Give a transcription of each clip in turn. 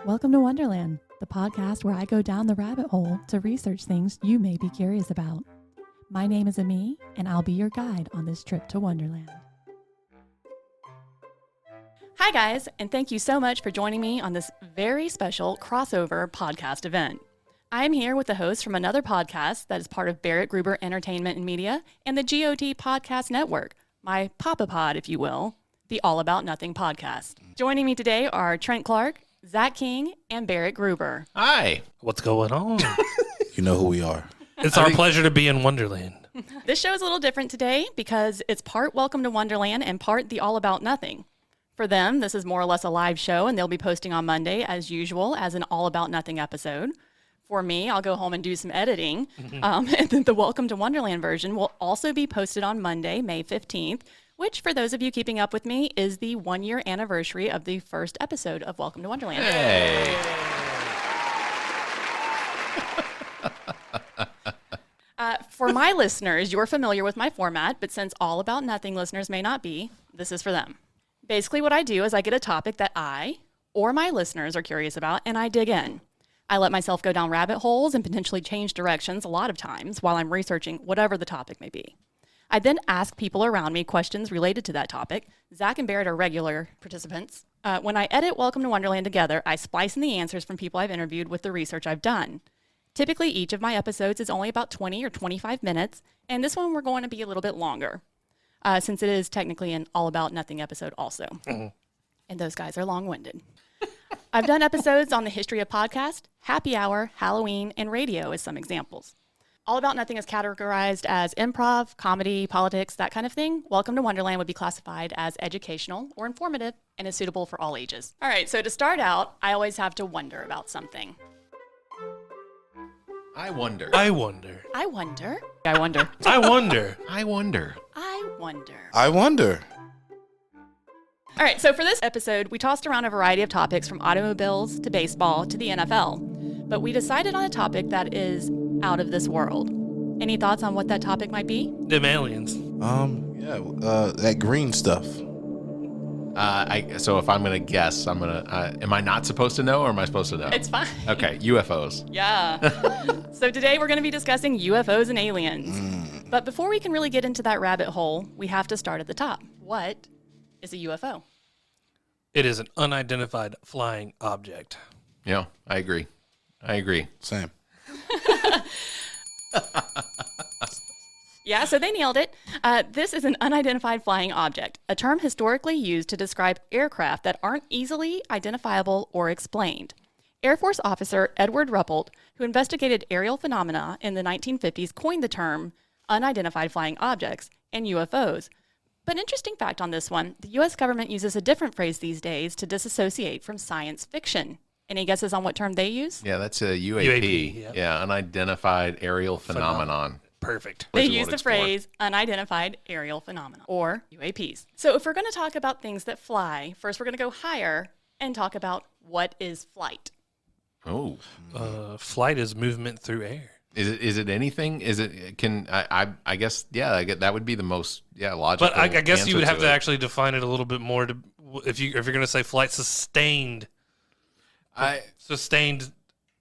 Welcome to Wonderland, the podcast where I go down the rabbit hole to research things you may be curious about. My name is Amii, and I'll be your guide on this trip to Wonderland. Hi guys, and thank you so much for joining me on this very special crossover podcast event. I am here with the host from another podcast that is part of Barrett Gruber Entertainment and Media and the GOT Podcast Network, my Papa Pod, if you will, the All About Nothing podcast. Joining me today are Trent Clark, Zach King, and Barrett Gruber. Hi. What's going on? You know who we are. It's our pleasure to be in Wonderland. This show is a little different today because it's part Welcome to Wonderland and part the All About Nothing. For them, this is more or less a live show, and they'll be posting on Monday, as usual, as an All About Nothing episode. For me, I'll go home and do some editing. And then the Welcome to Wonderland version will also be posted on Monday, May 15th, which, for those of you keeping up with me, is the 1-year anniversary of the first episode of Welcome to Wonderland. Hey. For my listeners, you're familiar with my format, but since All About Nothing listeners may not be, this is for them. Basically, what I do is I get a topic that I or my listeners are curious about, and I dig in. I let myself go down rabbit holes and potentially change directions a lot of times while I'm researching whatever the topic may be. I then ask people around me questions related to that topic. Zach and Barrett are regular participants. When I edit Welcome to Wonderland together, I splice in the answers from people I've interviewed with the research I've done. Typically, each of my episodes is only about 20 or 25 minutes, and this one we're going to be a little bit longer, since it is technically an All About Nothing episode also. And those guys are long-winded. I've done episodes on the history of podcast, happy hour, Halloween, and radio as some examples. All About Nothing is categorized as improv, comedy, politics, that kind of thing. Welcome to Wonderland would be classified as educational or informative and is suitable for all ages. All right, so to start out, I always have to wonder about something. I wonder. I wonder. I wonder. I wonder. I wonder. I wonder. I wonder. I wonder. All right, so for this episode, we tossed around a variety of topics from automobiles to baseball to the NFL, but we decided on a topic that is out of this world. Any thoughts on what that topic might be? Them aliens. That green stuff. So if I'm going to guess, am I not supposed to know or am I supposed to know? It's fine. Okay, UFOs. Yeah. So today we're going to be discussing UFOs and aliens. But before we can really get into that rabbit hole, we have to start at the top. What is a UFO? It is an unidentified flying object. Yeah, I agree. Same. Yeah, so they nailed it. This is an unidentified flying object, a term historically used to describe aircraft that aren't easily identifiable or explained. Air Force officer Edward Ruppelt, who investigated aerial phenomena in the 1950s, coined the term unidentified flying objects and UFOs. But an interesting fact on this one, the U.S. government uses a different phrase these days to disassociate from science fiction. Any guesses on what term they use? Yeah, that's a UAP. UAP, yeah, unidentified aerial phenomenon. Perfect. They use the phrase unidentified aerial phenomena, or UAPs. So if we're going to talk about things that fly, first we're going to go higher and talk about what is flight. Oh. Flight is movement through air. Is it anything? I guess, yeah, that would be the most, logical. But I guess you would have to it. actually define it a little bit more. If you're going to say flight sustained.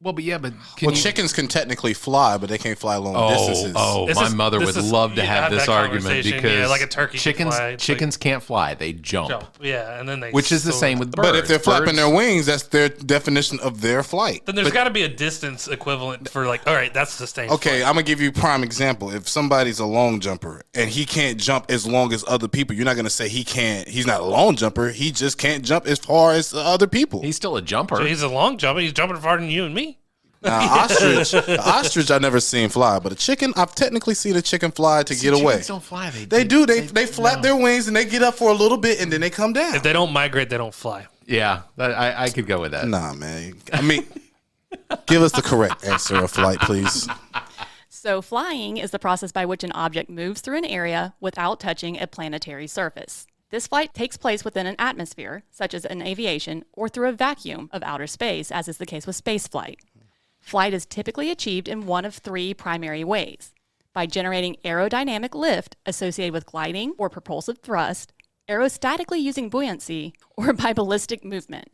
Well, but Chickens can technically fly, but they can't fly long distances. My mother would love to have this argument because like a turkey chickens can't fly; they jump. Yeah, and then they. Which is the same with birds. But if they're flapping their wings, that's their definition of their flight. Then there's got to be a distance equivalent for all right, that's sustained. Okay, flight. I'm gonna give you a prime example. If somebody's a long jumper and he can't jump as long as other people, you're not gonna say he's not a long jumper. He just can't jump as far as other people. He's still a jumper. So he's a long jumper. He's jumping farther than you and me. Now, ostrich I've never seen fly, but a chicken, I've technically seen a chicken fly to get away. Chickens don't fly. They do. They flap their wings and they get up for a little bit and then they come down. If they don't migrate, they don't fly. Yeah, I could go with that. Nah, man. I mean, give us the correct answer of flight, please. So flying is the process by which an object moves through an area without touching a planetary surface. This flight takes place within an atmosphere, such as in aviation, or through a vacuum of outer space, as is the case with space flight. Flight is typically achieved in one of three primary ways: by generating aerodynamic lift associated with gliding or propulsive thrust, aerostatically using buoyancy, or by ballistic movement.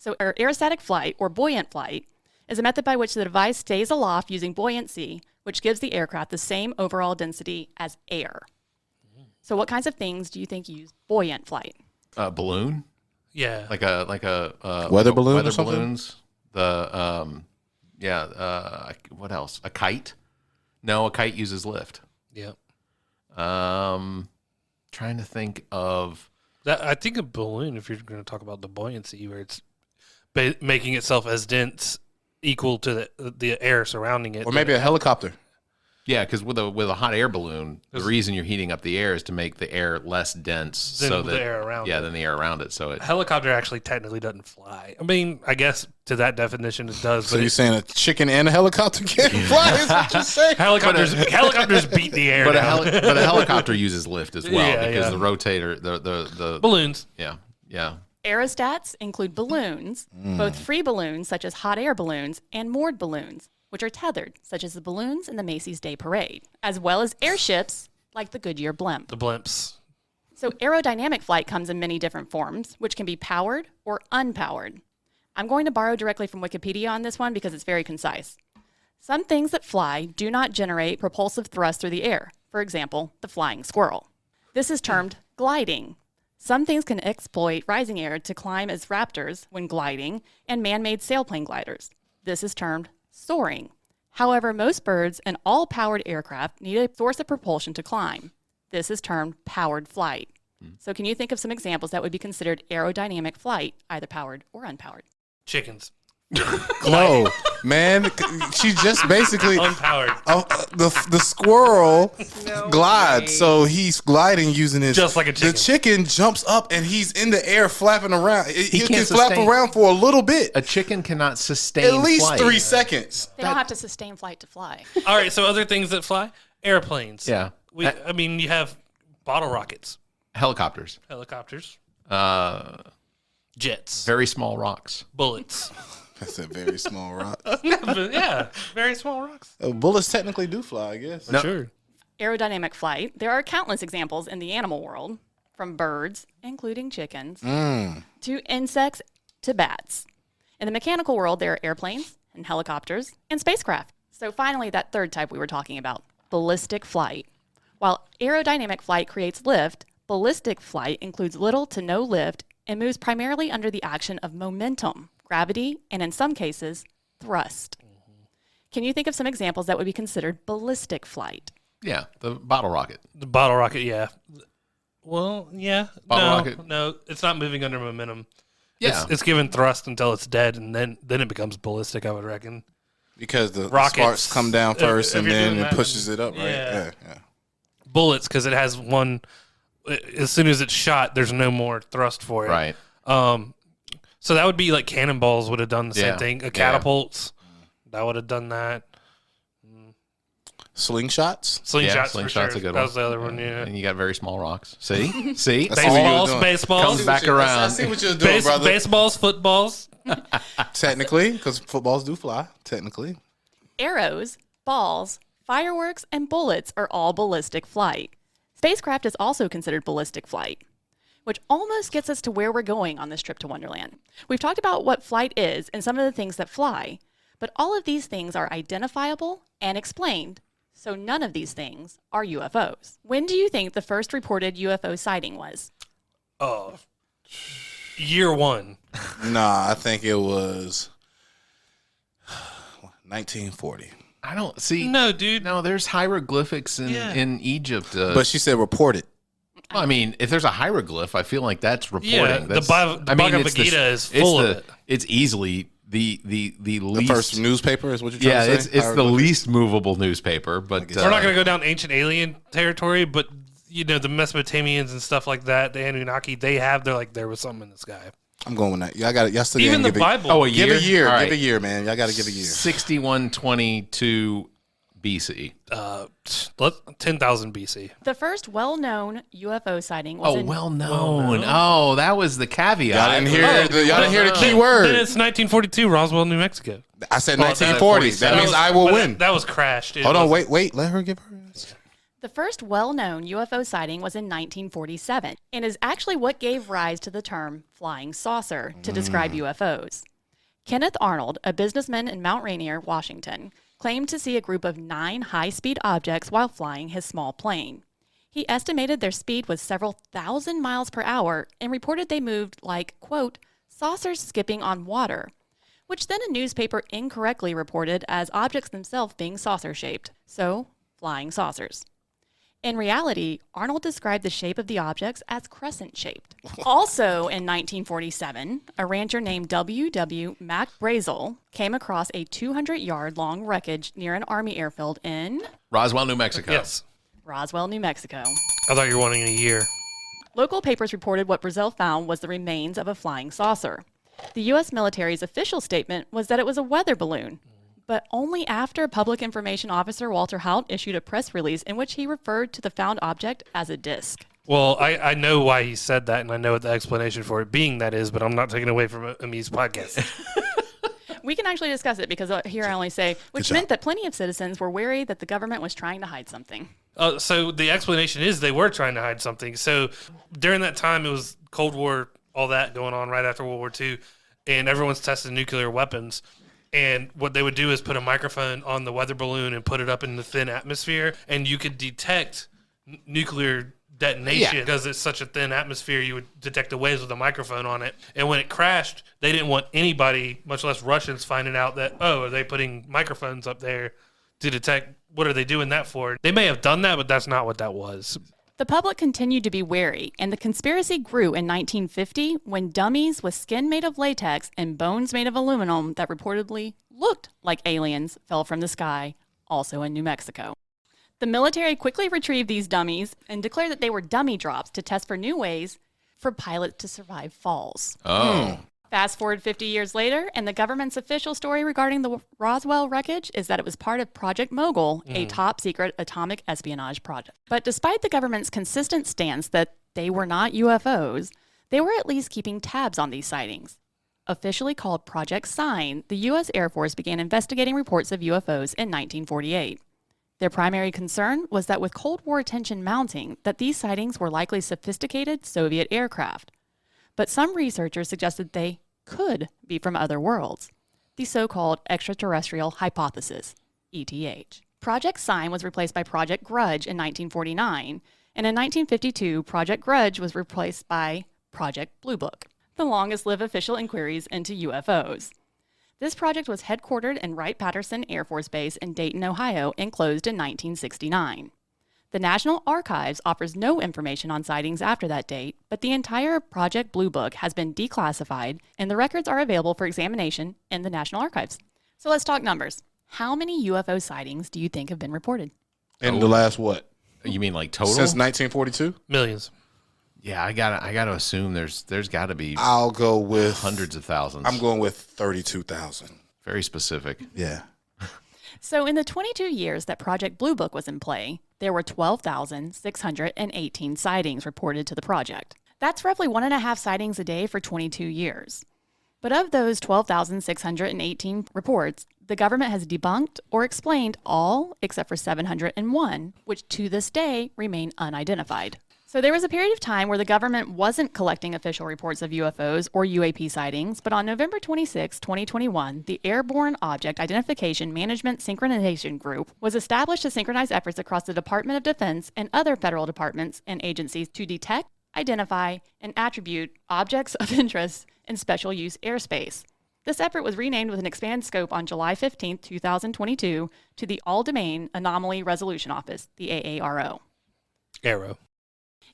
So aerostatic flight, or buoyant flight, is a method by which the device stays aloft using buoyancy, which gives the aircraft the same overall density as air. So what kinds of things do you think use buoyant flight? Balloon, Yeah. like a Weather balloon or weather something? balloons. What else? A kite? No, a kite uses lift. Yeah. Trying to think of. I think a balloon, if you're going to talk about the buoyancy, where it's making itself as dense, equal to the air surrounding it. Or maybe a helicopter. Yeah, because with a hot air balloon, the reason you're heating up the air is to make the air less dense, Than so the that air around it. than the air around it. So A helicopter actually technically doesn't fly. I mean, I guess to that definition it does. So but you're saying a chicken and a helicopter can't fly? Is what you're saying? helicopters beat the air but down. but a helicopter uses lift as well Yeah, because yeah. the rotator, the Balloons. yeah. Aerostats include balloons, both free balloons, such as hot air balloons, and moored balloons, which are tethered, such as the balloons in the Macy's Day Parade, as well as airships, like the Goodyear blimp. The blimps. So aerodynamic flight comes in many different forms, which can be powered or unpowered. I'm going to borrow directly from Wikipedia on this one because it's very concise. Some things that fly do not generate propulsive thrust through the air. For example, the flying squirrel. This is termed gliding. Some things can exploit rising air to climb as raptors when gliding and man-made sailplane gliders. This is termed soaring. However, most birds and all powered aircraft need a source of propulsion to climb. This is termed powered flight. So can you think of some examples that would be considered aerodynamic flight, either powered or unpowered? Chickens. No, man. She just basically Unpowered. the squirrel glides, so he's gliding using his Just like a chicken. The chicken jumps up and he's in the air flapping around. He can can't flap sustain- around for a little bit, A chicken cannot sustain at least flight. 3 seconds. They don't have to sustain flight to fly. All right, so other things that fly? Airplanes. Yeah. I mean, you have bottle rockets, Helicopters, helicopters, uh, jets, very small rocks. bullets. That's a very small rock. But yeah, very small rocks. Bullets technically do fly, I guess. No. Sure. Aerodynamic flight. There are countless examples in the animal world, from birds, including chickens, to insects to bats. In the mechanical world, there are airplanes and helicopters and spacecraft. So finally, that third type we were talking about, ballistic flight. While aerodynamic flight creates lift, ballistic flight includes little to no lift and moves primarily under the action of momentum, gravity, and in some cases, thrust. Can you think of some examples that would be considered ballistic flight? Yeah, the bottle rocket. The bottle rocket, yeah. Well, yeah. Bottle no, rocket. No, it's not moving under momentum. Yeah, It's given thrust until it's dead, and then it becomes ballistic, I would reckon. Because the Rockets. sparks come down first If and you're then doing it that, pushes it up, right? yeah. Yeah. Bullets, because it has one. As soon as it's shot, there's no more thrust for it. right. So that would be like cannonballs would have done the Yeah. same thing. Yeah. Catapults, that would have done that. Slingshots? Slingshots, for slingshot's sure. a good That one. was the other one, yeah. And you got very small rocks. See, see, That's what you were Baseballs, doing. baseballs, Comes back around. I see what you're doing, brother. baseballs, footballs. Technically, because footballs do fly, technically. Arrows, balls, fireworks, and bullets are all ballistic flight. Spacecraft is also considered ballistic flight, which almost gets us to where we're going on this trip to Wonderland. We've talked about what flight is and some of the things that fly, but all of these things are identifiable and explained, so none of these things are UFOs. When do you think the first reported UFO sighting was? Oh, year one. Nah, I think it was 1940. I don't see. No, dude. No, there's hieroglyphics Yeah. in Egypt. But she said reported. I mean, if there's a hieroglyph, I feel like that's reporting. Yeah, the That's, Bhagavad Gita is full of it. It's easily the The least. first newspaper is what you're trying Yeah, to say? it's the least movable newspaper. But guess We're not going to go down ancient alien territory, but you know the Mesopotamians and stuff like that, the Anunnaki, they're like there was something in the sky. I'm going with that. Y'all got it. Y'all still Even gotta the give Bible. Oh, a Give year. a year. All right. Give a year, man. Y'all got to give a year. 6122 BC. 10,000 BC. The first well-known UFO sighting was Oh, in well known. Oh, that was the caveat. Y'all didn't hear, y'all didn't hear the key Then word. it's 1942, Roswell, New Mexico. I said Well, 1940. that That means was- I will But win. That was crashed. Dude. Hold on, wait. Let her give her. The first well-known UFO sighting was in 1947 and is actually what gave rise to the term flying saucer to describe UFOs. Kenneth Arnold, a businessman in Mount Rainier, Washington, claimed to see a group of 9 high-speed objects while flying his small plane. He estimated their speed was several thousand miles per hour and reported they moved like, quote, saucers skipping on water, which then a newspaper incorrectly reported as objects themselves being saucer-shaped, so flying saucers. In reality, Arnold described the shape of the objects as crescent-shaped. Also in 1947, a rancher named W.W. MacBrazel came across a 200-yard-long wreckage near an Army airfield in Roswell, New Mexico. Yes. Roswell, New Mexico. I thought you were wanting a year. Local papers reported what Brazel found was the remains of a flying saucer. The U.S. military's official statement was that it was a weather balloon, but only after public information officer Walter Haut issued a press release in which he referred to the found object as a disc. Well, I know why he said that, and I know what the explanation for it being that is, but I'm not taking away from Amii's podcast. We can actually discuss it because here I only say, which meant that plenty of citizens were wary that the government was trying to hide something. So the explanation is they were trying to hide something. So during that time, it was Cold War, all that going on right after World War II, and everyone's testing nuclear weapons. And what they would do is put a microphone on the weather balloon and put it up in the thin atmosphere, and you could detect nuclear detonation because it's such a thin atmosphere. You would detect the waves with a microphone on it. And when it crashed, they didn't want anybody, much less Russians, finding out that, oh, are they putting microphones up there to detect? What are they doing that for? They may have done that, but that's not what that was. The public continued to be wary, and the conspiracy grew in 1950 when dummies with skin made of latex and bones made of aluminum that reportedly looked like aliens fell from the sky, also in New Mexico. The military quickly retrieved these dummies and declared that they were dummy drops to test for new ways for pilots to survive falls. Oh. Fast forward 50 years later, and the government's official story regarding the Roswell wreckage is that it was part of Project Mogul, a top-secret atomic espionage project. But despite the government's consistent stance that they were not UFOs, they were at least keeping tabs on these sightings. Officially called Project Sign, the U.S. Air Force began investigating reports of UFOs in 1948. Their primary concern was that with Cold War tension mounting, that these sightings were likely sophisticated Soviet aircraft. But some researchers suggested they could be from other worlds, the so-called extraterrestrial hypothesis, ETH. Project Sign was replaced by Project Grudge in 1949, and in 1952, Project Grudge was replaced by Project Blue Book, the longest-lived official inquiries into UFOs. This project was headquartered in Wright-Patterson Air Force Base in Dayton, Ohio, and closed in 1969. The National Archives offers no information on sightings after that date, but the entire Project Blue Book has been declassified, and the records are available for examination in the National Archives. So let's talk numbers. How many UFO sightings do you think have been reported? In the last what? You mean like total? Since 1942? Millions. Yeah, I gotta assume there's got to be I'll go with hundreds of thousands. I'm going with 32,000. Very specific. Yeah. So in the 22 years that Project Blue Book was in play, there were 12,618 sightings reported to the project. That's roughly 1.5 sightings a day for 22 years. But of those 12,618 reports, the government has debunked or explained all except for 701, which to this day remain unidentified. So there was a period of time where the government wasn't collecting official reports of UFOs or UAP sightings, but on November 26, 2021, the Airborne Object Identification Management Synchronization Group was established to synchronize efforts across the Department of Defense and other federal departments and agencies to detect, identify, and attribute objects of interest in special use airspace. This effort was renamed with an expanded scope on July 15, 2022 to the All-Domain Anomaly Resolution Office, the AARO. Arrow.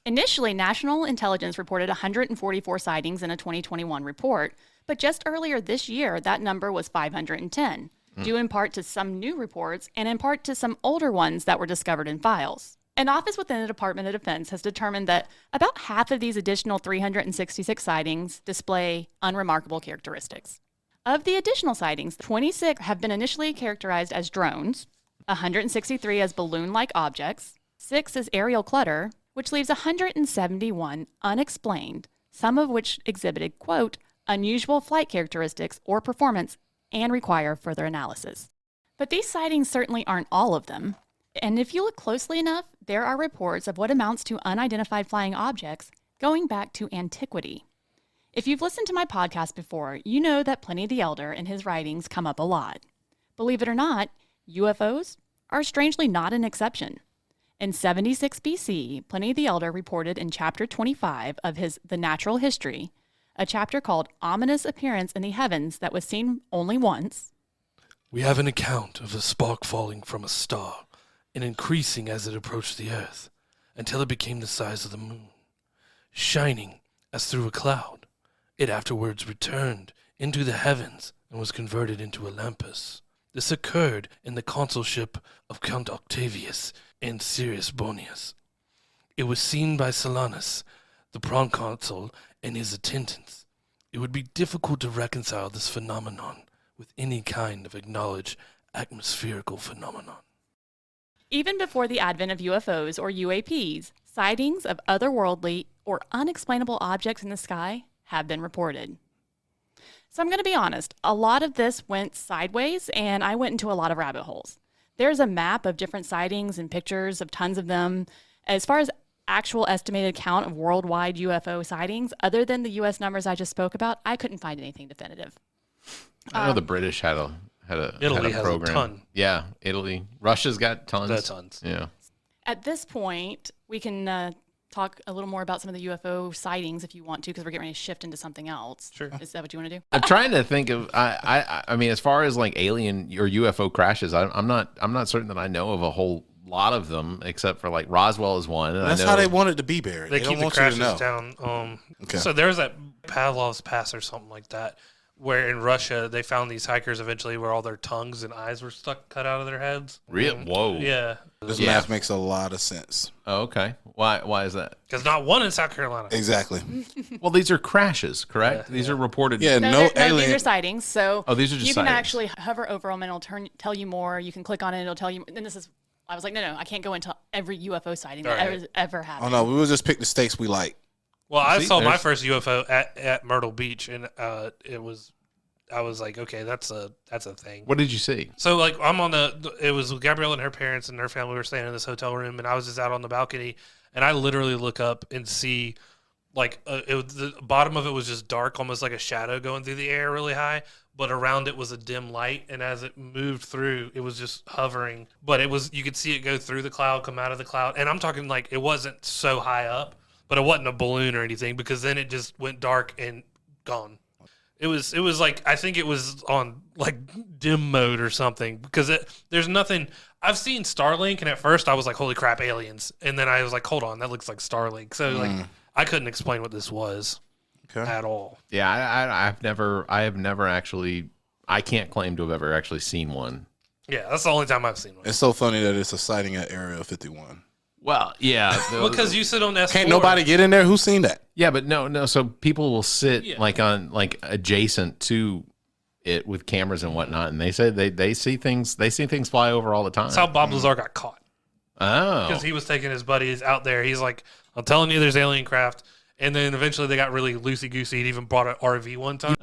Initially, National Intelligence reported 144 sightings in a 2021 report, but just earlier this year, that number was 510, due in part to some new reports and in part to some older ones that were discovered in files. An office within the Department of Defense has determined that about half of these additional 366 sightings display unremarkable characteristics. Of the additional sightings, 26 have been initially characterized as drones, 163 as balloon-like objects, 6 as aerial clutter, which leaves 171 unexplained, some of which exhibited, quote, unusual flight characteristics or performance and require further analysis. But these sightings certainly aren't all of them. And if you look closely enough, there are reports of what amounts to unidentified flying objects going back to antiquity. If you've listened to my podcast before, you know that Pliny the Elder and his writings come up a lot. Believe it or not, UFOs are strangely not an exception. In 76 BC, Pliny the Elder reported in chapter 25 of his The Natural History, a chapter called Ominous Appearance in the Heavens that was seen only once. We have an account of a spark falling from a star and increasing as it approached the earth until it became the size of the moon, shining as through a cloud. It afterwards returned into the heavens and was converted into a lampus. This occurred in the consulship of Count Octavius and Sirius Bonius. It was seen by Silanus, the proconsul, and his attendants. It would be difficult to reconcile this phenomenon with any kind of acknowledged atmospherical phenomenon. Even before the advent of UFOs or UAPs, sightings of otherworldly or unexplainable objects in the sky have been reported. So I'm going to be honest, a lot of this went sideways and I went into a lot of rabbit holes. There's a map of different sightings and pictures of tons of them. As far as actual estimated count of worldwide UFO sightings, other than the U.S. numbers I just spoke about, I couldn't find anything definitive. I know the British had a Italy has a program. ton. Yeah, Italy. Russia's got tons. Got tons. Yeah. At this point, we can talk a little more about some of the UFO sightings if you want to, because we're getting ready to shift into something else. Sure. Is that what you want to do? I'm trying to think of. I mean, as far as like alien or UFO crashes, I'm not certain that I know of a whole lot of them, except for like Roswell is one. And That's I know, how they want it to be, Barry. They They keep don't the want you to crashes know. down. Okay. So there's that Pavlov's Pass or something like that, where in Russia they found these hikers eventually where all their tongues and eyes were cut out of their heads. Whoa. Yeah. This Yeah. math makes a lot of sense. Oh, okay. Why is that? Because not one in South Carolina. Exactly. Well, these are crashes, correct? These are reported. Yeah, No, no these alien. are sightings. So Oh, these are just you can sightings. actually hover over them and it'll tell you more. You can click on it, it'll tell you. And this is, I was like, no, I can't go into every UFO sighting that Right. ever Oh happened. no, we will just pick the states we like. Well, I See, saw my there's- first UFO at Myrtle Beach, and I was like, okay, that's a thing. What did you see? So like it was Gabrielle and her parents and her family were staying in this hotel room, and I was just out on the balcony, and I literally look up and see like the bottom of it was just dark, almost like a shadow going through the air really high, but around it was a dim light, and as it moved through, it was just hovering, but you could see it go through the cloud, come out of the cloud, and I'm talking like it wasn't so high up, but it wasn't a balloon or anything, because then it just went dark and gone. It was like, I think it was on like dim mode or something, because there's nothing. I've seen Starlink, and at first I was like, holy crap, aliens. And then I was like, hold on, that looks like Starlink. So like, I couldn't explain what this was at all. Yeah, I have never actually. I can't claim to have ever actually seen one. Yeah, that's the only time I've seen one. It's so funny that it's a sighting at Area 51. Well, yeah. Because you sit on S4. Can't nobody get in there? Who's seen that? Yeah, but no. So people will sit Yeah. like on like adjacent to it with cameras and whatnot, and they say they see things. They see things fly over all the time. That's how Bob Lazar got caught. Because Oh, he was taking his buddies out there. He's like, I'm telling you, there's alien craft. And then eventually they got really loosey-goosey. He even brought an RV one time.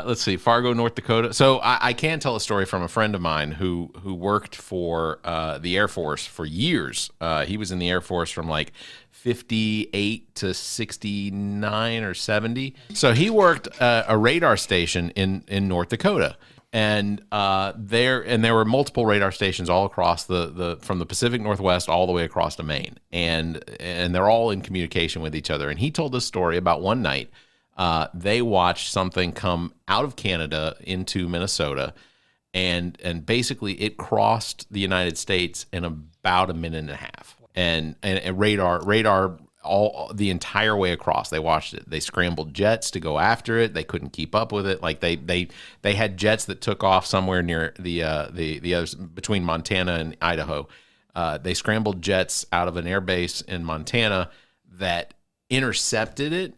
let's see, Fargo, North Dakota. So I can tell a story from a friend of mine who worked for the Air Force for years. He was in the Air Force from like 58 to 69 or 70. So he worked a radar station in North Dakota. And there were multiple radar stations all across the from the Pacific Northwest all the way across to Maine, and they're all in communication with each other. And he told this story about one night they watched something come out of Canada into Minnesota, and basically it crossed the United States in about a minute and a half, and radar all the entire way across. They watched it. They scrambled jets to go after it. They couldn't keep up with it. Like they had jets that took off somewhere near the others between Montana and Idaho. They scrambled jets out of an air base in Montana that intercepted it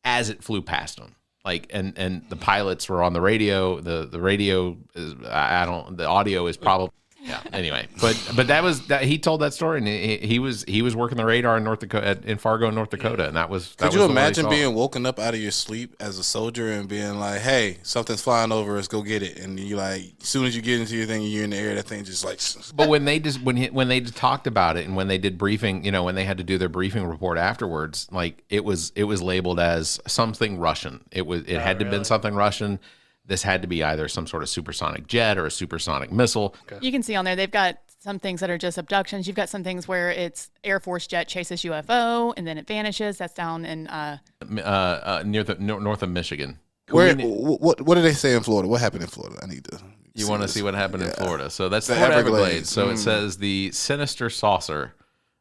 as it flew past them. Like and the pilots were on the radio. The radio is the audio is probably Yeah. Anyway, but that he told that story, and he was working the radar in North Dakota, in Fargo, North Dakota, and that was. Could you imagine being woken up out of your sleep as a soldier and being like, "Hey, something's flying over us, go get it," and you like, as soon as you get into your thing, you're in the air, that thing just like. But when they talked about it, and when they did briefing, when they had to do their briefing report afterwards, like it was labeled as something Russian. It had to have been something Russian. This had to be either some sort of supersonic jet or a supersonic missile. You can see on there, they've got some things that are just abductions. You've got some things where it's Air Force jet chases UFO and then it vanishes. That's down in near the north of Michigan. What did they say in Florida? What happened in Florida? I need to. You want to see what happened in Florida? So that's the Everglades. Everglades. So it says the sinister saucer.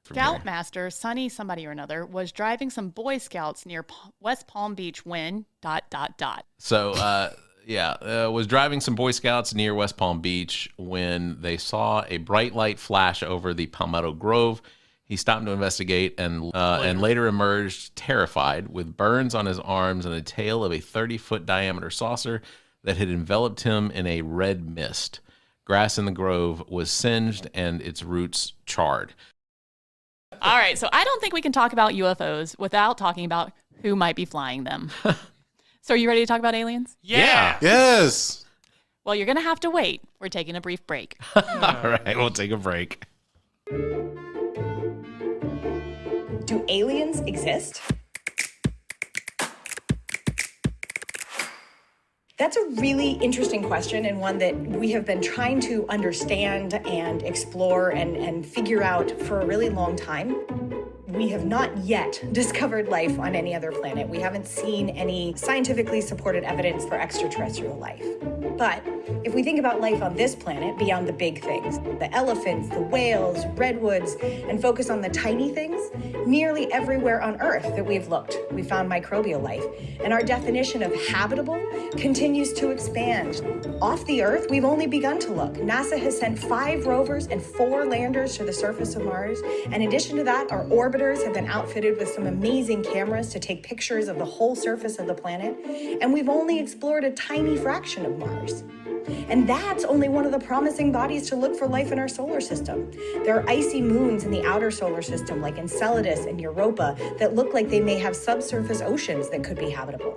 Scoutmaster Sonny somebody or another was driving some Boy Scouts near West Palm Beach when ... So was driving some Boy Scouts near West Palm Beach when they saw a bright light flash over the Palmetto Grove. He stopped to investigate and later emerged terrified with burns on his arms and a tail of a 30-foot diameter saucer that had enveloped him in a red mist. Grass in the grove was singed and its roots charred. All right, so I don't think we can talk about UFOs without talking about who might be flying them. So are you ready to talk about aliens? Yeah. Yes. Well, you're going to have to wait. We're taking a brief break. All right, we'll take a break. Do aliens exist? That's a really interesting question, and one that we have been trying to understand and explore and figure out for a really long time. We have not yet discovered life on any other planet. We haven't seen any scientifically supported evidence for extraterrestrial life. But if we think about life on this planet, beyond the big things, the elephants, the whales, redwoods, and focus on the tiny things, nearly everywhere on Earth that we've looked, we found microbial life. And our definition of habitable continues to expand. Off the Earth, we've only begun to look. NASA has sent 5 rovers and 4 landers to the surface of Mars. In addition to that, our orbiters have been outfitted with some amazing cameras to take pictures of the whole surface of the planet. And we've only explored a tiny fraction of Mars. And that's only one of the promising bodies to look for life in our solar system. There are icy moons in the outer solar system, like Enceladus and Europa, that look like they may have subsurface oceans that could be habitable.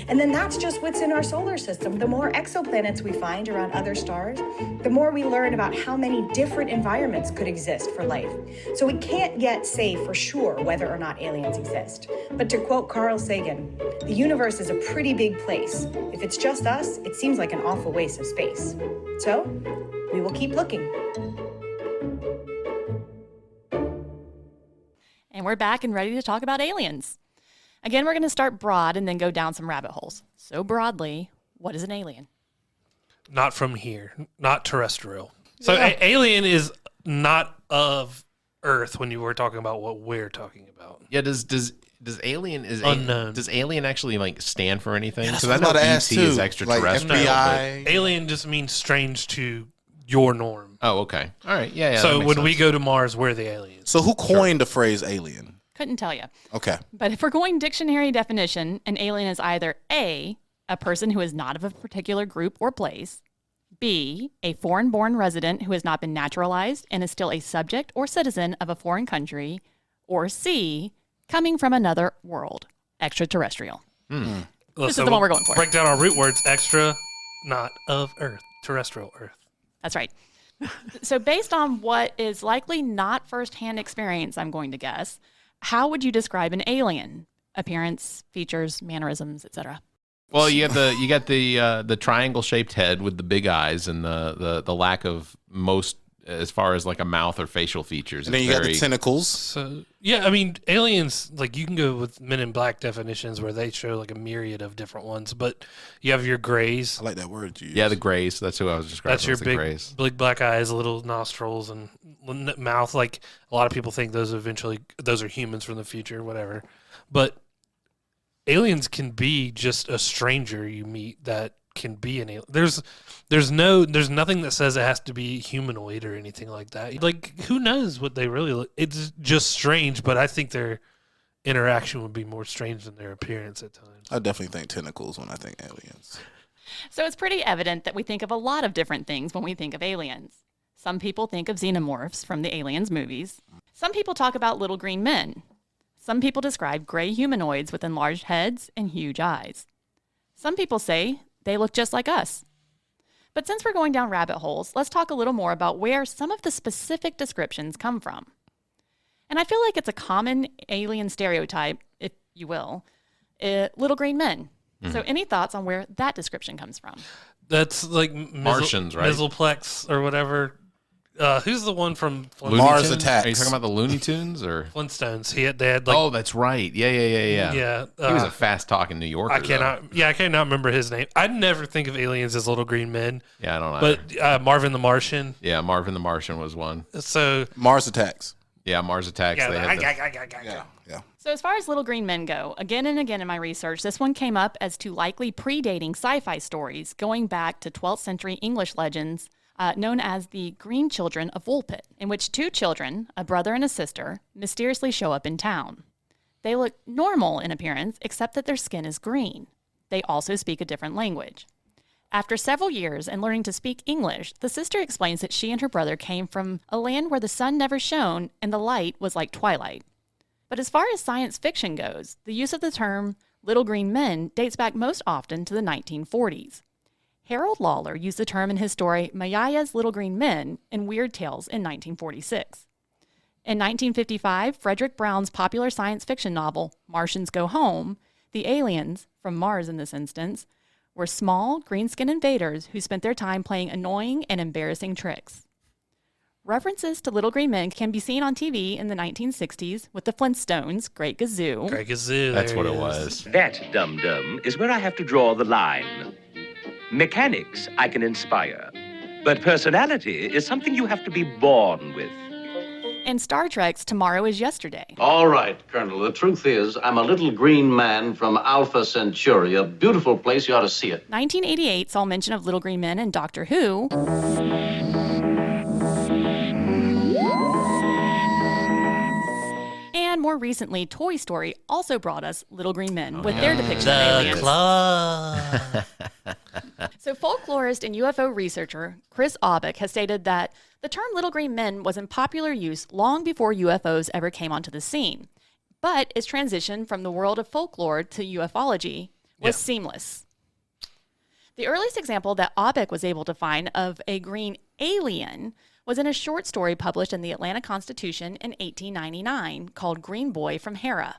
And then that's just what's in our solar system. The more exoplanets we find around other stars, the more we learn about how many different environments could exist for life. So we can't yet say for sure whether or not aliens exist. But to quote Carl Sagan, the universe is a pretty big place. If it's just us, it seems like an awful waste of space. So we will keep looking. And we're back and ready to talk about aliens. Again, we're going to start broad and then go down some rabbit holes. So broadly, what is an alien? Not from here. Not terrestrial. So alien is not of Earth when you were talking about what we're talking about. Yeah, does alien Unknown. Does alien actually like stand for anything? That's Because I what know I ET asked is too. extraterrestrial. Like but- FBI. Alien just means strange to your norm. Oh, okay. All right. Yeah. So that makes when we sense. go to Mars, we're the aliens. So who coined the phrase alien? Couldn't tell you. Okay. But if we're going dictionary definition, an alien is either A, a person who is not of a particular group or place, B, a foreign-born resident who has not been naturalized and is still a subject or citizen of a foreign country, or C, coming from another world, extraterrestrial. This is the one we're going for. Break down our root words: extra, not of Earth, terrestrial Earth. That's right. So based on what is likely not firsthand experience, I'm going to guess, how would you describe an alien? Appearance, features, mannerisms, etc. Well, you got the triangle shaped head with the big eyes and the lack of most as far as like a mouth or facial features. And then you got the tentacles. So yeah, I mean, aliens, like you can go with Men in Black definitions where they show like a myriad of different ones, but you have your grays. I like that word you use. Yeah, the grays. That's who I was describing. That's your the big, grays. big black eyes, little nostrils, and mouth. Like a lot of people think those are humans from the future, whatever. But aliens can be just a stranger you meet that can be an alien. There's nothing that says it has to be humanoid or anything like that. Like who knows what they really look. It's just strange, but I think their interaction would be more strange than their appearance at times. I definitely think tentacles when I think aliens. So it's pretty evident that we think of a lot of different things when we think of aliens. Some people think of xenomorphs from the Aliens movies. Some people talk about little green men. Some people describe gray humanoids with enlarged heads and huge eyes. Some people say they look just like us. But since we're going down rabbit holes, let's talk a little more about where some of the specific descriptions come from. And I feel like it's a common alien stereotype, if you will, little green men. So any thoughts on where that description comes from? That's like Martians, right? Mizzleplex or whatever. Who's the one from Looney Mars Tunes? Attacks. Are you talking about the Looney Tunes or? Flintstones? They had like Oh, that's right. Yeah. yeah. He was a fast talking New Yorker. I cannot remember his name. I never think of aliens as little green men. Yeah, I don't know. But Marvin the Martian. Yeah, Marvin the Martian was one. So Mars Attacks. Yeah, Mars Attacks. yeah, They had Yeah. So as far as little green men go, again and again in my research, this one came up as to likely predating sci-fi stories going back to 12th century English legends known as the Green Children of Woolpit, in which two children, a brother and a sister, mysteriously show up in town. They look normal in appearance, except that their skin is green. They also speak a different language. After several years and learning to speak English, the sister explains that she and her brother came from a land where the sun never shone and the light was like twilight. But as far as science fiction goes, the use of the term little green men dates back most often to the 1940s. Harold Lawler used the term in his story Mayaya's Little Green Men in Weird Tales in 1946. In 1955, Frederick Brown's popular science fiction novel Martians Go Home, the aliens, from Mars in this instance, were small, green-skinned invaders who spent their time playing annoying and embarrassing tricks. References to little green men can be seen on TV in the 1960s with the Flintstones' Great Gazoo. Greg Gazoo. That's there what he it is. was. That, dum-dum, is where I have to draw the line. Mechanics I can inspire, but personality is something you have to be born with. And Star Trek's Tomorrow is Yesterday. All right, Colonel. The truth is, I'm a little green man from Alpha Centauri, a beautiful place. You ought to see it. 1988 saw mention of little green men in Doctor Who. And more recently, Toy Story also brought us little green men with their depiction of The aliens. Claw. So folklorist and UFO researcher Chris Aubick has stated that the term little green men was in popular use long before UFOs ever came onto the scene, but its transition from the world of folklore to ufology was seamless. The earliest example that Aubick was able to find of a green alien was in a short story published in the Atlanta Constitution in 1899 called Green Boy from Hera.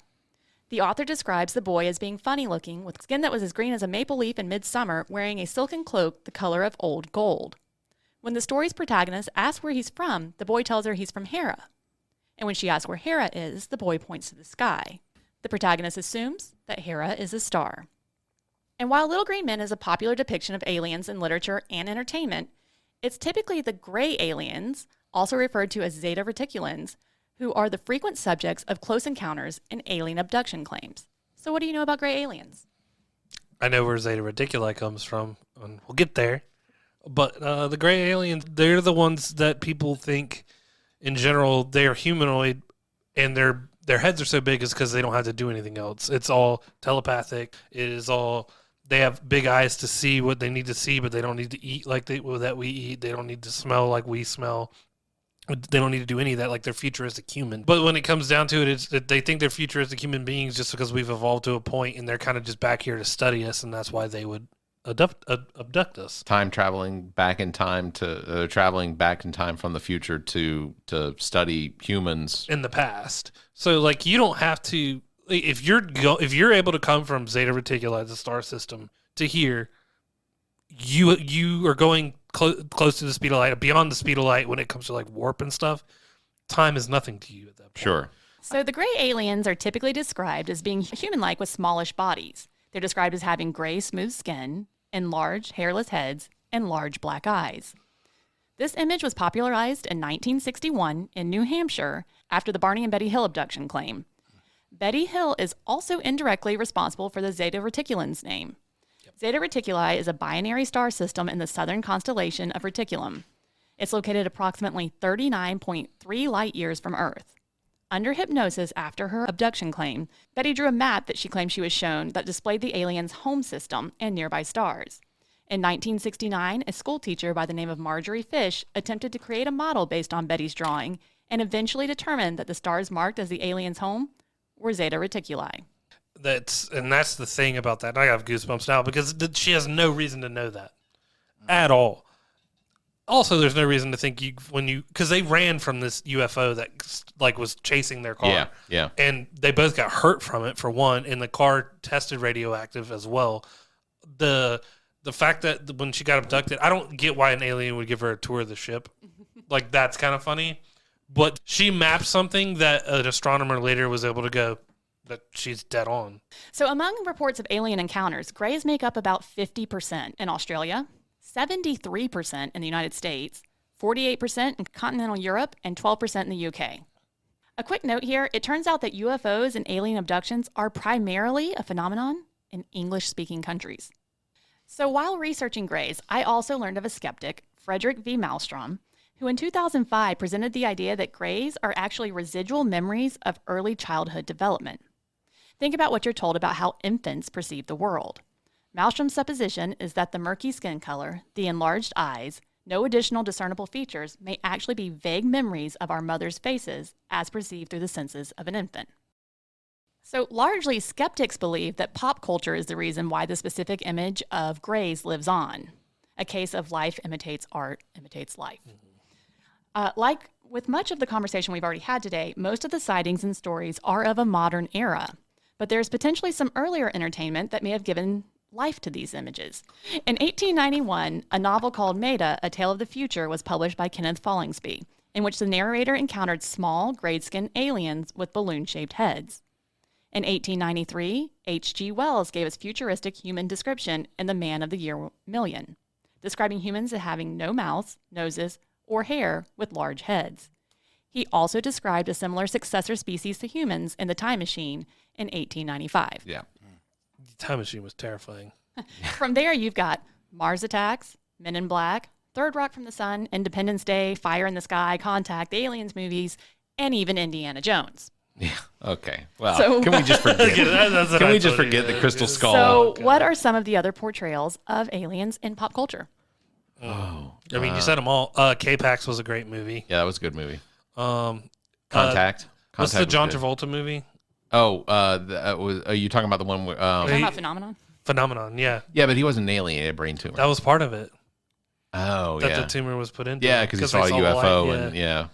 The author describes the boy as being funny-looking, with skin that was as green as a maple leaf in midsummer, wearing a silken cloak the color of old gold. When the story's protagonist asks where he's from, the boy tells her he's from Hera. And when she asks where Hera is, the boy points to the sky. The protagonist assumes that Hera is a star. And while Little Green Men is a popular depiction of aliens in literature and entertainment, it's typically the gray aliens, also referred to as Zeta Reticulans, who are the frequent subjects of close encounters and alien abduction claims. So what do you know about gray aliens? I know where Zeta Reticuli comes from, and we'll get there. But the gray aliens, they're the ones that people think, in general, they are humanoid, and their heads are so big is because they don't have to do anything else. It's all telepathic. It is all, they have big eyes to see what they need to see, but they don't need to eat like that we eat. They don't need to smell like we smell. They don't need to do any of that, like they're futuristic human. But when it comes down to it, it's that they think they're futuristic human beings just because we've evolved to a point, and they're kind of just back here to study us, and that's why they would abduct us. Time traveling back in time traveling back in time from the future to study humans In the past. So, like, you don't have to, if you're able to come from Zeta Reticuli, the star system, to here, you are going close to the speed of light, beyond the speed of light when it comes to like warp and stuff. Time is nothing to you at that point. Sure. So the gray aliens are typically described as being human-like with smallish bodies. They're described as having gray, smooth skin, enlarged, hairless heads, and large black eyes. This image was popularized in 1961 in New Hampshire after the Barney and Betty Hill abduction claim. Betty Hill is also indirectly responsible for the Zeta Reticulans name. Zeta Reticuli is a binary star system in the southern constellation of Reticulum. It's located approximately 39.3 light years from Earth. Under hypnosis after her abduction claim, Betty drew a map that she claimed she was shown that displayed the aliens' home system and nearby stars. In 1969, a school teacher by the name of Marjorie Fish attempted to create a model based on Betty's drawing and eventually determined that the stars marked as the aliens' home were Zeta Reticuli. That's the thing about that. I have goosebumps now because she has no reason to know that at all. Also, there's no reason to think because they ran from this UFO that like was chasing their car. Yeah. And they both got hurt from it for one, and the car tested radioactive as well. The fact that when she got abducted, I don't get why an alien would give her a tour of the ship. Like, that's kind of funny. But she mapped something that an astronomer later was able to go, that she's dead on. So among reports of alien encounters, greys make up about 50% in Australia, 73% in the United States, 48% in continental Europe, and 12% in the UK. A quick note here, it turns out that UFOs and alien abductions are primarily a phenomenon in English-speaking countries. So while researching greys, I also learned of a skeptic, Frederick V. Malmstrom, who in 2005 presented the idea that greys are actually residual memories of early childhood development. Think about what you're told about how infants perceive the world. Malmstrom's supposition is that the murky skin color, the enlarged eyes, no additional discernible features may actually be vague memories of our mother's faces as perceived through the senses of an infant. So largely, skeptics believe that pop culture is the reason why the specific image of greys lives on. A case of life imitates art, imitates life. Like with much of the conversation we've already had today, most of the sightings and stories are of a modern era, but there's potentially some earlier entertainment that may have given life to these images. In 1891, a novel called Maida, A Tale of the Future was published by Kenneth Follingsby, in which the narrator encountered small, gray-skinned aliens with balloon-shaped heads. In 1893, H.G. Wells gave us futuristic human description in The Man of the Year Million, describing humans as having no mouths, noses, or hair with large heads. He also described a similar successor species to humans in The Time Machine in 1895. Yeah. The Time Machine was terrifying. From there, you've got Mars Attacks, Men in Black, Third Rock from the Sun, Independence Day, Fire in the Sky, Contact, the Aliens movies, and even Indiana Jones. Yeah. Okay. Well, So- can we just forget? That's what Can I we just told you, forget the yeah. crystal skull? So, what are some of the other portrayals of aliens in pop culture? I mean, you said them all. K-Pax was a great movie. Yeah, that was a good movie. What's Contact. the Contact John was good. Travolta movie? Oh, are you talking about the one where? Talking about Phenomenon? Phenomenon, yeah. Yeah, but he wasn't an alien; he had a brain tumor. That was part of it. Oh, That yeah. the tumor was put into. Yeah, because he saw a the UFO, light, and yeah.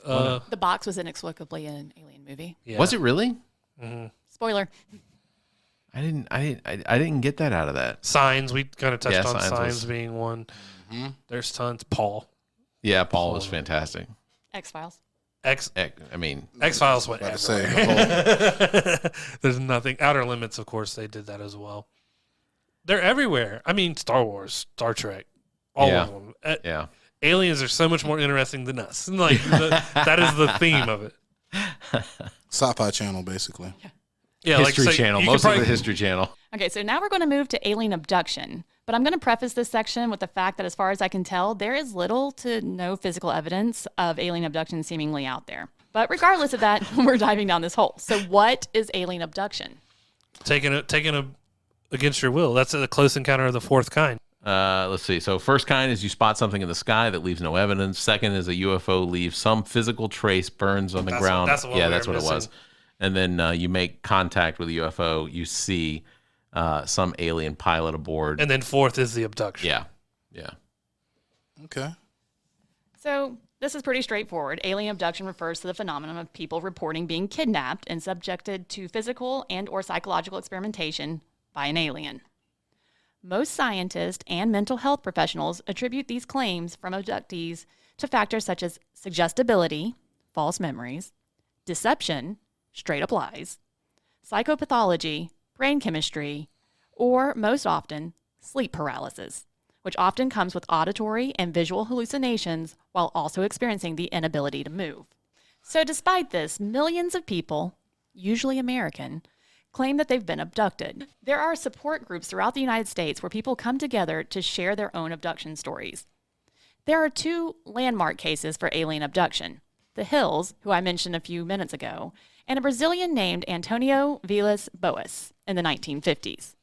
The box was inexplicably an alien movie. yeah. Was it really? Spoiler. I didn't get that out of that. Signs? We kind of touched Yeah, on Signs signs was- being one. There's tons. Paul. Yeah, Paul was fantastic. X-Files. I mean, X-Files went About to everywhere. say, There's nothing. Outer Limits, of course, they did that as well. They're everywhere. I mean, Star Wars, Star Trek, all Yeah. of them. yeah. Aliens are so much more interesting than us. Like that is the theme of it. Sci-Fi Channel, basically. Yeah, History like, so Channel. you could Most probably- of the History Channel. Okay, so now we're going to move to alien abduction. But I'm going to preface this section with the fact that as far as I can tell, there is little to no physical evidence of alien abduction seemingly out there. But regardless of that, we're diving down this hole. So what is alien abduction? taking a against your will. That's a close encounter of the fourth kind. Let's see. So first kind is you spot something in the sky that leaves no evidence. Second is a UFO leaves some physical trace, burns on the That's ground. what- that's the one yeah, we that's were what it was. missing. And then you make contact with a UFO. You see some alien pilot aboard. And then fourth is the abduction. Yeah. Okay. So this is pretty straightforward. Alien abduction refers to the phenomenon of people reporting being kidnapped and subjected to physical and or psychological experimentation by an alien. Most scientists and mental health professionals attribute these claims from abductees to factors such as suggestibility, false memories, deception, straight up lies, psychopathology, brain chemistry, or most often, sleep paralysis, which often comes with auditory and visual hallucinations while also experiencing the inability to move. So despite this, millions of people, usually American, claim that they've been abducted. There are support groups throughout the United States where people come together to share their own abduction stories. There are two landmark cases for alien abduction: the Hills, who I mentioned a few minutes ago, and a Brazilian named Antonio Vilas Boas in the 1950s.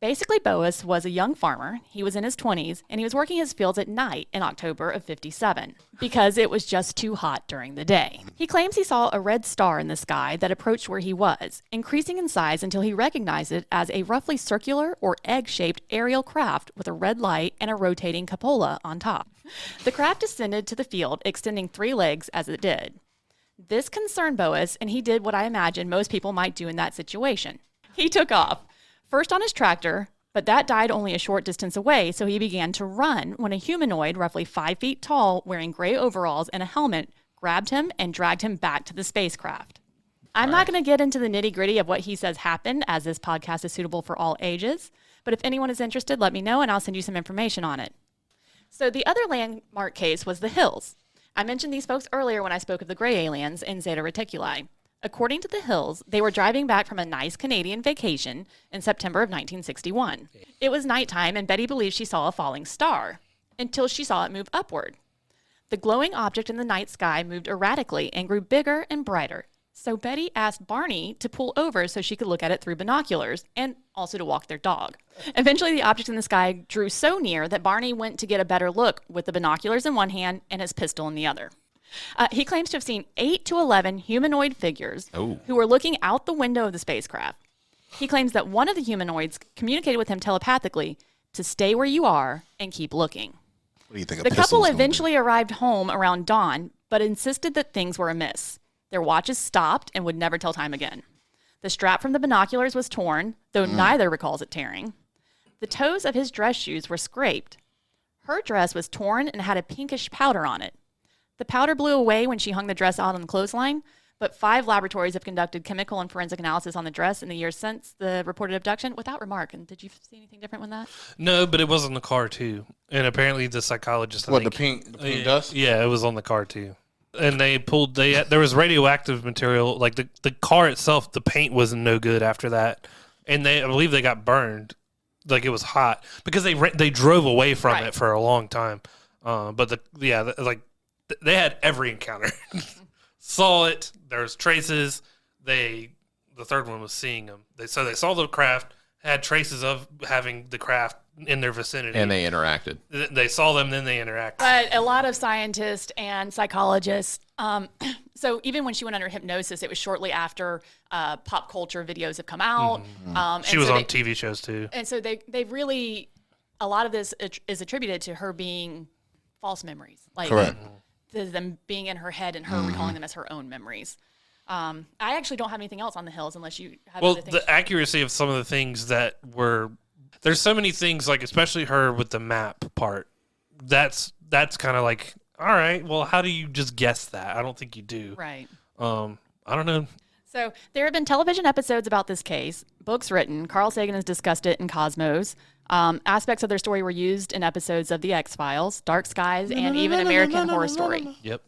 Basically, Boas was a young farmer. He was in his 20s, and he was working his fields at night in October of 57 because it was just too hot during the day. He claims he saw a red star in the sky that approached where he was, increasing in size until he recognized it as a roughly circular or egg-shaped aerial craft with a red light and a rotating cupola on top. The craft descended to the field, extending 3 legs as it did. This concerned Boas, and he did what I imagine most people might do in that situation. He took off. First on his tractor, but that died only a short distance away, so he began to run when a humanoid, roughly 5 feet tall, wearing gray overalls and a helmet, grabbed him and dragged him back to the spacecraft. I'm not going to get into the nitty-gritty of what he says happened, as this podcast is suitable for all ages, but if anyone is interested, let me know and I'll send you some information on it. So the other landmark case was the Hills. I mentioned these folks earlier when I spoke of the gray aliens in Zeta Reticuli. According to the Hills, they were driving back from a nice Canadian vacation in September of 1961. It was nighttime, and Betty believed she saw a falling star until she saw it move upward. The glowing object in the night sky moved erratically and grew bigger and brighter. So Betty asked Barney to pull over so she could look at it through binoculars and also to walk their dog. Eventually, the object in the sky drew so near that Barney went to get a better look with the binoculars in one hand and his pistol in the other. He claims to have seen 8 to 11 humanoid figures who were looking out the window of the spacecraft. He claims that one of the humanoids communicated with him telepathically to stay where you are and keep looking. What do you think? The couple eventually arrived home around dawn, but insisted that things were amiss. Their watches stopped and would never tell time again. The strap from the binoculars was torn, though neither recalls it tearing. The toes of his dress shoes were scraped. Her dress was torn and had a pinkish powder on it. The powder blew away when she hung the dress out on the clothesline, but 5 laboratories have conducted chemical and forensic analysis on the dress in the years since the reported abduction without remark. And did you see anything different with that? No, but it was in the car too. And apparently the psychologist. The pink dust? Yeah, it was on the car too. And there was radioactive material, like the car itself, the paint was no good after that. And I believe they got burned, like it was hot, because they drove away from it for a long time. But they had every encounter. Saw it. There's traces. The third one was seeing them. They saw the craft, had traces of having the craft in their vicinity. And they interacted. They saw them, then they interacted. But a lot of scientists and psychologists, so even when she went under hypnosis, it was shortly after pop culture videos have come out. She was on TV shows too. And so they really, a lot of this is attributed to her being false memories. Like, correct. Them being in her head and her recalling them as her own memories. I actually don't have anything else on the Hills unless you have other things. The accuracy of some of the things that were, there's so many things, like especially her with the map part. That's kind of like, all right, well, how do you just guess that? I don't think you do. Right. I don't know. So there have been television episodes about this case, books written. Carl Sagan has discussed it in Cosmos. Aspects of their story were used in episodes of The X-Files, Dark Skies, and even American Horror Story. Yep.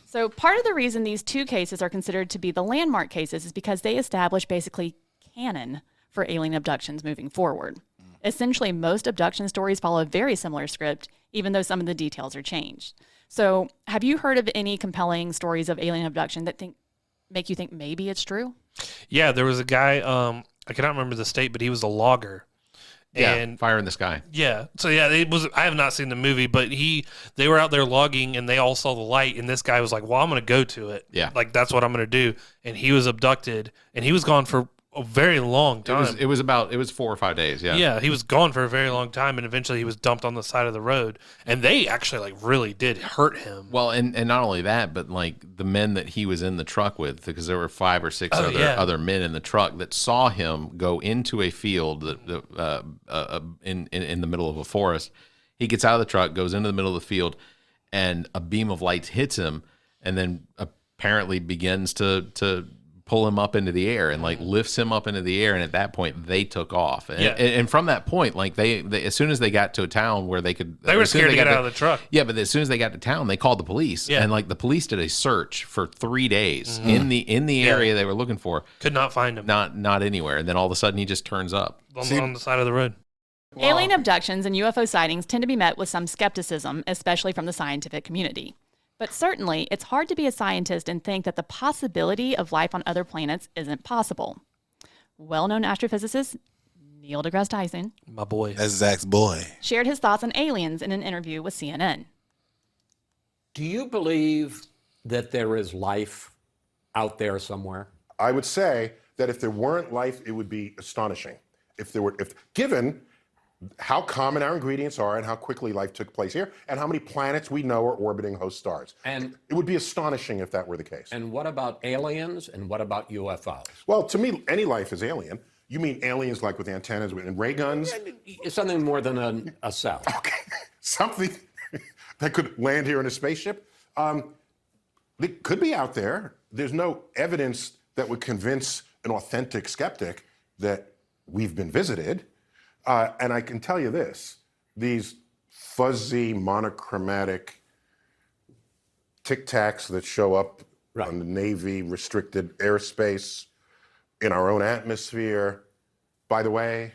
So part of the reason these 2 cases are considered to be the landmark cases is because they establish basically canon for alien abductions moving forward. Essentially, most abduction stories follow a very similar script, even though some of the details are changed. So have you heard of any compelling stories of alien abduction that make you think maybe it's true? Yeah, there was a guy, I cannot remember the state, but he was a logger. Yeah, And Fire in the Sky. yeah, so yeah, it was. I have not seen the movie, but they were out there logging, and they all saw the light, and this guy was like, "Well, I'm going to go to it. Yeah, like that's what I'm going to do." And he was abducted, and he was gone for a very long time. It was 4 or 5 days. Yeah. Yeah, he was gone for a very long time, and eventually he was dumped on the side of the road, and they actually like really did hurt him. Well, and not only that, but like the men that he was in the truck with, because there were 5 or 6 other men in the truck that saw him go into a field that in the middle of a forest. He gets out of the truck, goes into the middle of the field, and a beam of light hits him, and then apparently begins to pull him up into the air and like lifts him up into the air, and at that point they took off. And from that point, like they as soon as they got to a town where they were scared to get out of the truck. Yeah, but as soon as they got to town, they called the police, and like the police did a search for 3 days in the area they were looking for. Could not find him. Not anywhere. And then all of a sudden he just turns up on the side of the road. Wow. Alien abductions and UFO sightings tend to be met with some skepticism, especially from the scientific community. But certainly, it's hard to be a scientist and think that the possibility of life on other planets isn't possible. Well-known astrophysicist Neil deGrasse Tyson, My boy. That's Zach's boy. shared his thoughts on aliens in an interview with CNN. Do you believe that there is life out there somewhere? I would say that if there weren't life, it would be astonishing. If given how common our ingredients are and how quickly life took place here, and how many planets we know are orbiting host stars, And it would be astonishing if that were the case. and what about aliens and what about UFOs? Well, to me, any life is alien. You mean aliens like with antennas and ray guns? It's something more than a cell. Okay, something that could land here in a spaceship. It could be out there. There's no evidence that would convince an authentic skeptic that we've been visited. And I can tell you this, these fuzzy, monochromatic Tic Tacs that show up on the Navy restricted airspace in our own atmosphere. By the way,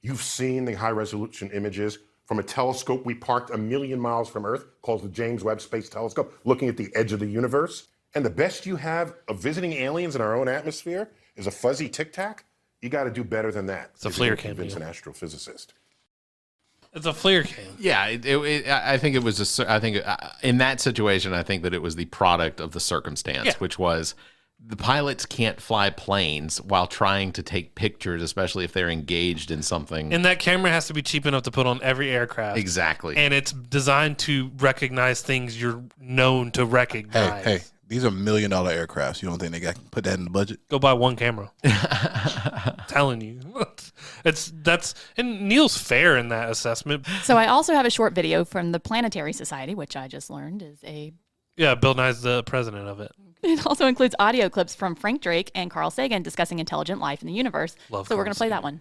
you've seen the high resolution images from a telescope we parked 1 million miles from Earth called the James Webb Space Telescope, looking at the edge of the universe. And the best you have of visiting aliens in our own atmosphere is a fuzzy Tic Tac. You got to do better than that. It's a FLIR cam. Convince an astrophysicist. It's a FLIR cam. Yeah, I think it was in that situation, I think that it was the product of the circumstance, which was the pilots can't fly planes while trying to take pictures, especially if they're engaged in something. And that camera has to be cheap enough to put on every aircraft. Exactly. And it's designed to recognize things you're known to recognize. Hey, these are $1 million aircrafts. You don't think they can put that in the budget? Go buy one camera. Telling you. And Neil's fair in that assessment. So I also have a short video from the Planetary Society, which I just learned is Yeah, Bill Nye's the president of it. It also includes audio clips from Frank Drake and Carl Sagan discussing intelligent life in the universe. Love so we're Carl going to play that one.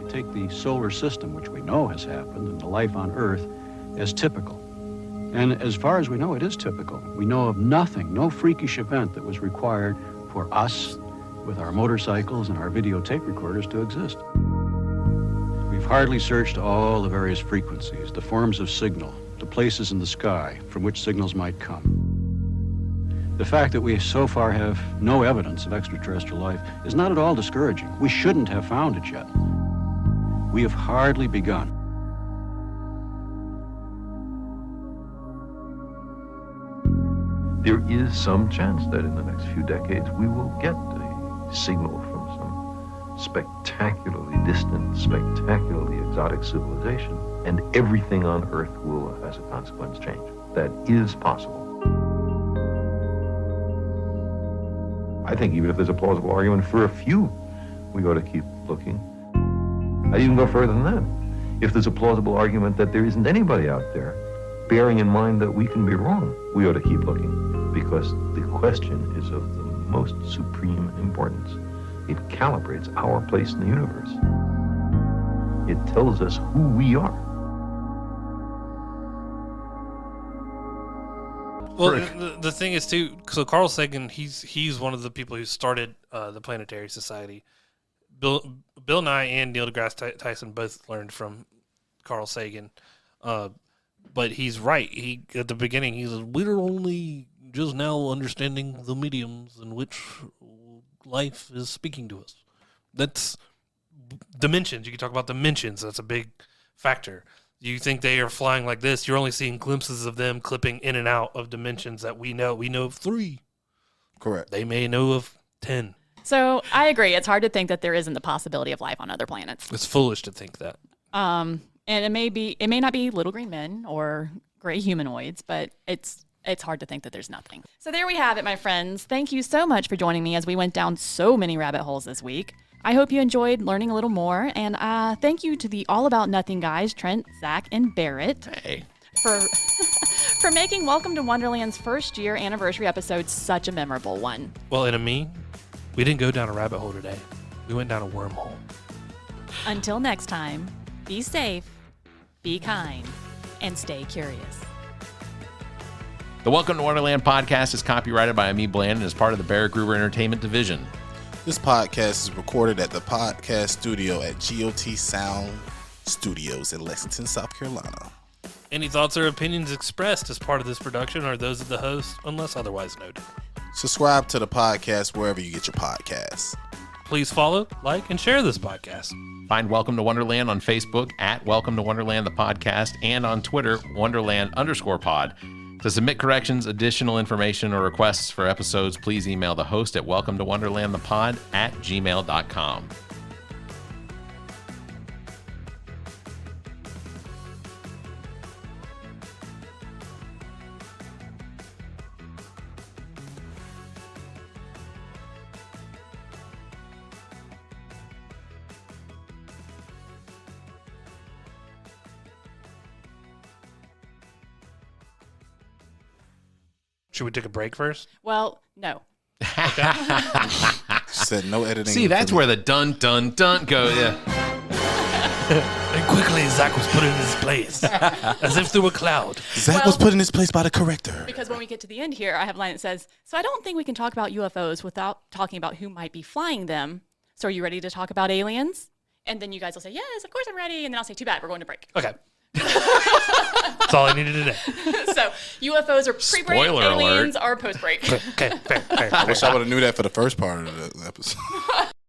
We take the solar system, which we know has happened, and the life on Earth as typical. And as far as we know, it is typical. We know of nothing, no freakish event that was required for us, with our motorcycles and our videotape recorders, to exist. We've hardly searched all the various frequencies, the forms of signal, the places in the sky from which signals might come. The fact that we so far have no evidence of extraterrestrial life is not at all discouraging. We shouldn't have found it yet. We have hardly begun. There is some chance that in the next few decades we will get a signal from some spectacularly distant, spectacularly exotic civilization, and everything on Earth will, as a consequence, change. That is possible. I think even if there's a plausible argument for a few, we ought to keep looking. I'd even go further than that. If there's a plausible argument that there isn't anybody out there, bearing in mind that we can be wrong, we ought to keep looking, because the question is of the most supreme importance. It calibrates our place in the universe. It tells us who we are. Well, the thing is, too, so Carl Sagan, he's one of the people who started the Planetary Society. Bill Nye and Neil deGrasse Tyson both learned from Carl Sagan. But he's right. At the beginning, he says, we're only just now understanding the mediums in which life is speaking to us. That's dimensions. You can talk about dimensions. That's a big factor. You think they are flying like this, you're only seeing glimpses of them clipping in and out of dimensions that we know. We know of 3. Correct. They may know of 10. So I agree. It's hard to think that there isn't the possibility of life on other planets. It's foolish to think that. And it may not be little green men or gray humanoids, but it's hard to think that there's nothing. So there we have it, my friends. Thank you so much for joining me as we went down so many rabbit holes this week. I hope you enjoyed learning a little more, and thank you to the All About Nothing guys, Trent, Zach, and Barrett, for making Welcome to Wonderland's first year anniversary episode such a memorable one. Well, in Amii, we didn't go down a rabbit hole today. We went down a wormhole. Until next time, be safe, be kind, and stay curious. The Welcome to Wonderland podcast is copyrighted by Amii Bland and is part of the Barrett Gruber Entertainment Division. This podcast is recorded at the podcast studio at GOT Sound Studios in Lexington, South Carolina. Any thoughts or opinions expressed as part of this production are those of the host, unless otherwise noted. Subscribe to the podcast wherever you get your podcasts. Please follow, like, and share this podcast. Find Welcome to Wonderland on Facebook at Welcome to Wonderland, the podcast, and on Twitter, Wonderland_pod. To submit corrections, additional information, or requests for episodes, please email the host at welcome to Wonderland, the pod at gmail.com. Should we take a break first? Well, no. Said no editing. See, that's where the dun dun dun goes. Yeah. And quickly, Zach was put in his place, as if through a cloud. Zach was put in his place by the corrector. Because when we get to the end here, I have a line that says, so I don't think we can talk about UFOs without talking about who might be flying them. So are you ready to talk about aliens? And then you guys will say, yes, of course I'm ready. And then I'll say, too bad, we're going to break. Okay. That's all I needed today. So UFOs are pre-break, Spoiler alert. aliens are post-break. Okay, fair. I wish I would have knew that for the first part of the episode.